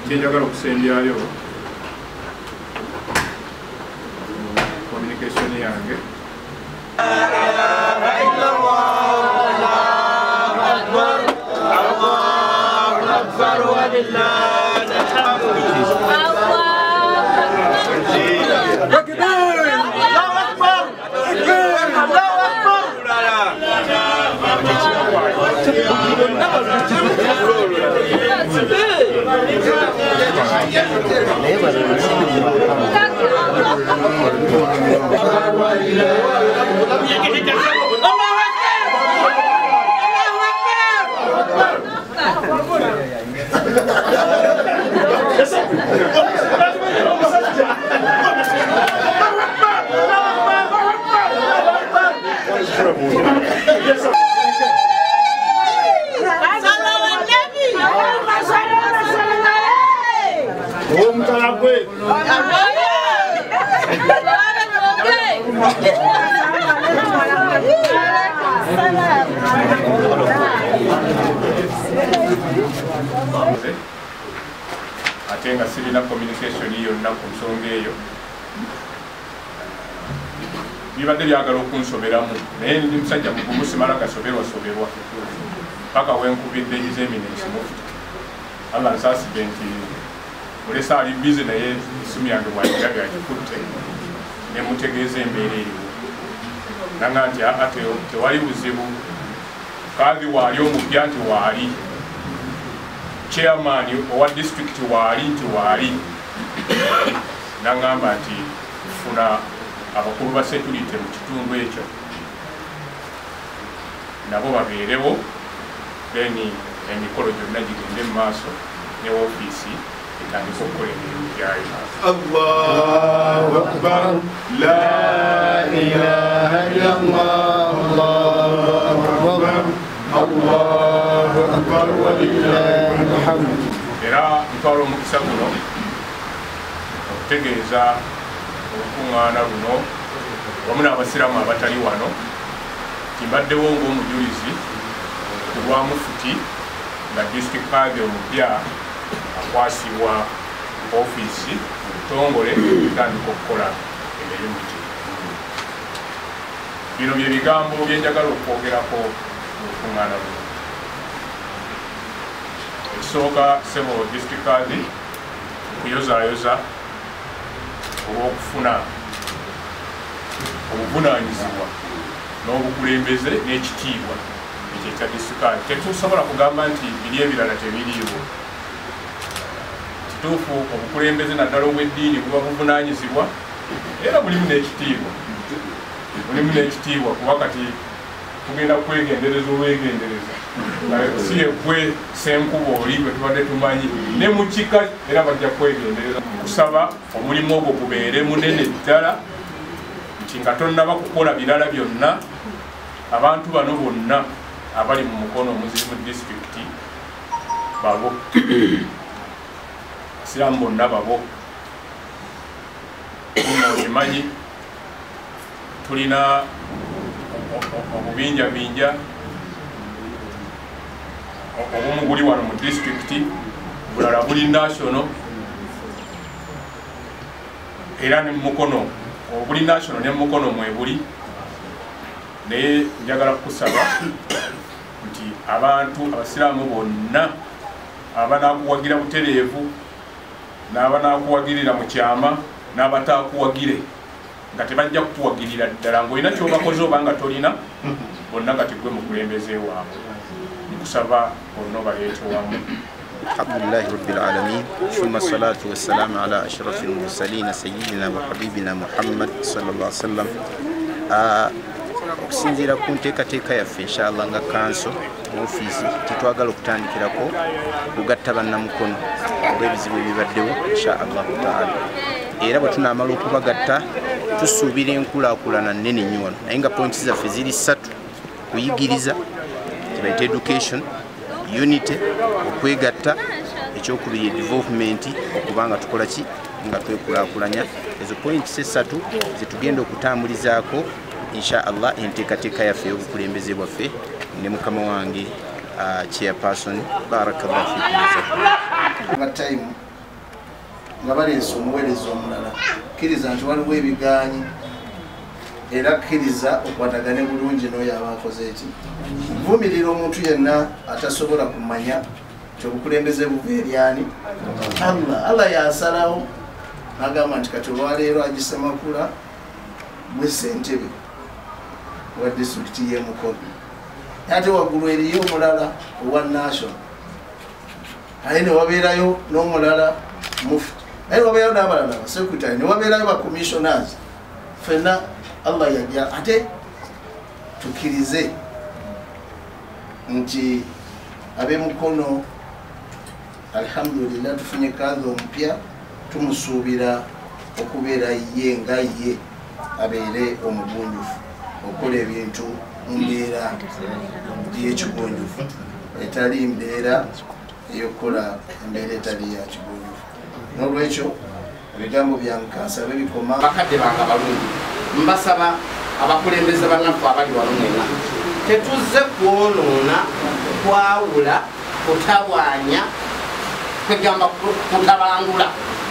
Njagala okusembyayo communication yange ate nga sirina communication yonna ku nsonga eyo bibadde byagala okunsoberamu naye ndi musajja mugumu simala gasoberwasoberwa paka wenkubidde his eminence mufti alla nsaasidde nti mulesa ali bizi naye isimu yange bwanjira byagikutte nemutegeeza embeera eriwo nanga nti ate tewali buzibu kadhi waali omupya nti waali chairman owa district waali nti waali nangamba nti funa abakulu ba security mu kitundu ekyo nabo babeerewo then emikolo gyonna gigende mu maaso ne ofiisi etandika okukola emirimu gyayo. Allahu akbar, la ilaha illallah, Allahu akbar, Allahu akbar wa lillahi alhamd. Era ntwala omukisa guno okutegeeza okukuŋŋaana luno wamu n'abasiraamu abatali wano kimbaddewo ng'omujulizi ku lwa mufuti nga district kadhi omupya akwasibwa ofiisi mu butongole etandika okukola emirimu gye. Bino bye bigambo bye njagala okwogerako mu lukuŋŋaana luno. Ekisooka ssebo district kadhi okuyozaayoza olw'okufuna obuvunaanyizibwa n'obukulembeze n'ekitiibwa ekyo ekya disitulikati. Tetusobola kugamba nti biri ebirala tebiriiwo. Kituufu obukulembeze naddala obw'eddiini buba buvunaanyizibwa era mulimu n'ekitiibwa. Mulimu n'ekitiibwa kuba kati tugenda kwegendereza olwegendereza si yeggwe senkuba oli gwe tubadde tumanyi ne mu kika era bajja kwegendereza. Kusaba omulimu ogwo gubeere munene ddala nti nga tonnaba kukola birala byonna abantu bano bonna abali mu mukono omuzibu mu disitulikiti babo, abasiraamu bonna babo. Okimanyi tulina obubinjabinja obumu buli wano mu disitulikiti, bulala buli national era ne mukono obuli national ne mukono mwebuli. Naye njagala kusaba nti abantu abasiraamu bonna abanaakuwagira butereevu n'abanaakuwagirira mu kyama n'abataakuwagire nga tebajja kukuwagirira ddala ng'olina kyobakoze oba nga tolina, bonna kati gwe mukulembeze waabwe. Nkusaba bonna baleete wamu. Alhamdulillahi rabbil alamin, thumma salatu wassalamu ala ashrafil mursalin sayyidina wa habibina Muhammad sallallahu alaihi wasallam. Okusinziira ku nteekateeka yaffe inshallah nga kanso mu ofiisi tetwagala okutandikirako kugatta bannamukono olw'ebizibu ebibaddewo inshallah taala. era bwe tunaamala okubagatta tusuubira enkulaakulana nnene nnyo wano naye nga pointi zaffe ziri 3: kuyigiriza kibayita education, unity, okwegatta, ekyokubiri development, okubanga tukola ki nga twekulaakulanya. Ezo points 3 zetugenda okutambulizaako insha Allah enteekateeka yaffe y'obukulembeze bwaffe ne mukama wange chairperson. Barakallahu fiikum. Nga time nga baleese omuweereza omulala kkiriza nti waliwo ebigaanyi era kkiriza okwatagane bulungi n'oyo aba akoze eki. Vumirira omuntu yenna atasobola kumanya nti obukulembeze buva eri ani. Allah yasalawo n'agamba nti kati olwaleero Agisa Makula bwe ssentebe wa disitulikiti y'e Mukono, ate waggulu eriyo omulala owa national, aye ne wabeerayo n'omulala mufti, aye ne wabeerayo n'abalala basekretary, ne wabeerayo bacommissioners. Ffenna Allah yajja ate tukkirize nti ab'e Mukono alhamdulillah tufunye kadhi omupya, tumusuubira okubeera ye nga ye abeere omugunjufu okukola ebintu mu mbeera y'ekigunjufu etali mbeera eyokukola embeera etali ya kigunjufu. N'olwekyo ebigambo byange kansabe bikoma. Bakadde bange abalungi, mbasaba abakulembeze bannaffe abali wano mwenna tetuzze kwonoona, kwawula, kutawaanya, kwegamba kutabangula,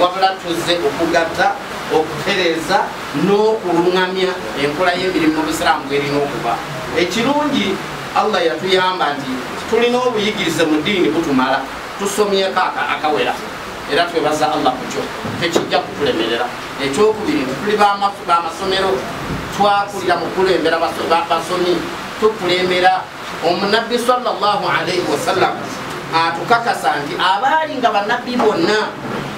wabula tuzze okugatta, okutereeza n'okuluŋŋamya enkola y'emirimu mu Busiraamu bw'erina okuba. Ekirungi Allah yatuyamba nti tulina obuyigirize mu ddiini butumala, tusomyeko akawera era twebaza Allah ku kyo, tekijja kutulemerera. Ekyokubiri tuli b'amasomero, twakulira mu kulembera basomi, tukulembera. Omunabbi sallallahu alaihi wasallam atukakasa nti abaali nga bannabbi bonna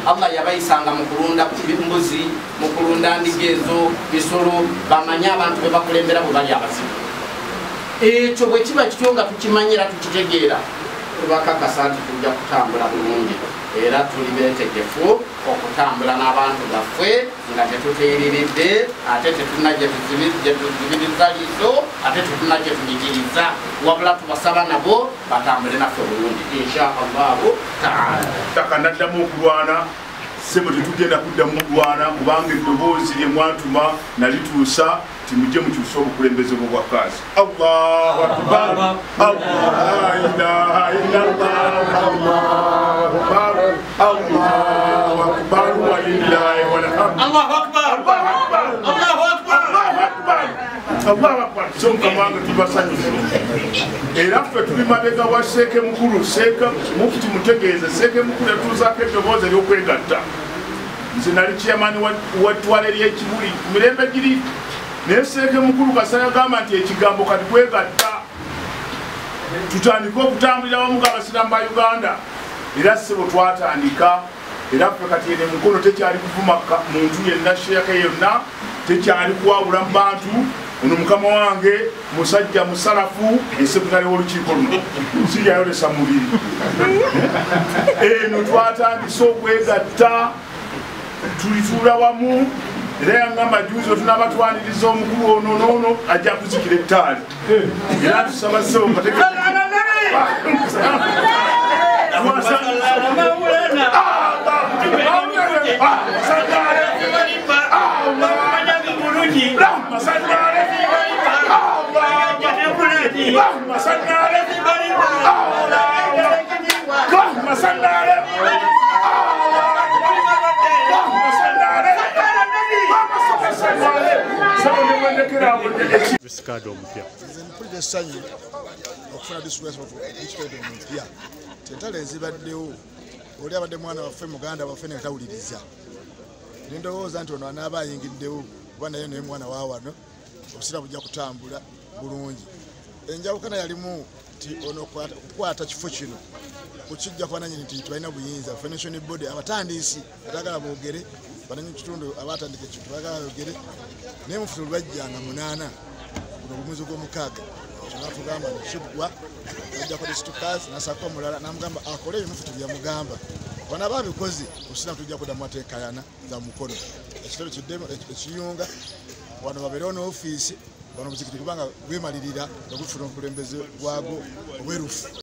Allah yabayisanga mu kulunda mbuzi, mu kulunda ndiga ezo, bisolo, bamanye abantu be bakulembera bwe bali abazibu. Ekyo bwe kiba kityo nga tukimanyira tukitegeera, tubakakasa nti tujja kutambula bulungi era tuli beetegefu okutambula n'abantu baffe nga tetuteeriridde, ate tetulina gye tuzibiriza liiso, ate tetulina gye tunyigiriza, wabula tubasaba nabo batambule naffe bulungi insha Allahu taala. Ttaka naddamu okulwana, ssebo tetugenda kuddamu kulwana kubanga eddoboozi lye mwantuma nalituusa timujje mukyuse obukulembeze bw'obwakaazi. Allahu akbar, la ilaha illallah, Allahu akbar, Allahu akbar walillahi walhamd. Allahu akbar, Allahu akbar, Allahu akbar. So mukama tubasanyusa era ffe tuli mabega wa Seeke Mukulu, Seeke Mufti Mutegeeze, Seeke Mukulu yatuusaako eddoboozi ery'okwegatta. Nze nali chairman wa ttwale ly'Ekibuli ku mirembe giri, naye Seeke Mukulu Kasana yagamba nti ekigambo kati kwegatta, tutandike okutambulira wamu ng'Abasiraamu ba Uganda. Era ssebo twatandika, era ffe kati ene Mukono tekyali kuvuma muntu yenna, sheeka yonna tekyali kwawula mu bantu. Ono mukama wange musajja musalafu, esekretari w'olukiiko luno sijayolesa mubiri. Eno twatandise okwegatta, tulituula wamu. Era yangamba juuzo tunabatwaniriza omukulu ono n'ono ajja kuzikira ettaali. Era tusaba ssebo Visikado mpya. Mpulira essanyu okufuna disitulikiti omupya. Entalo ezibaddewo oli abadde mwana waffe muganda waffe ne tawuliriza. Ne ndowooza nti ono anaaba ayingiddewo kuba naye naye mwana wa wano, obusira bujja kutambula bulungi. Enjawukana yalimu nti ono okukwata kifo kino kukijja kuba nannyini nti balina buyinza. Financial Board abatandiisi batagala boogere, bananyi kitundu abatandika ekintu bagala boogere, naye Mufti olwajjanga 8 omwezi gw'omukaaga kyonatugamba nekibwa ajja ku disitulikiti nasako omulala namugamba akole ebyo Mufti byamugamba bano ababikoze osina tujja kuddamu ateekayana za mukono ekitebe kiddemu ekiyunga wano babeerewo n'ofiisi wano muzikiti kubanga gwemalirira okufuna obukulembeze bwagwo obwerufu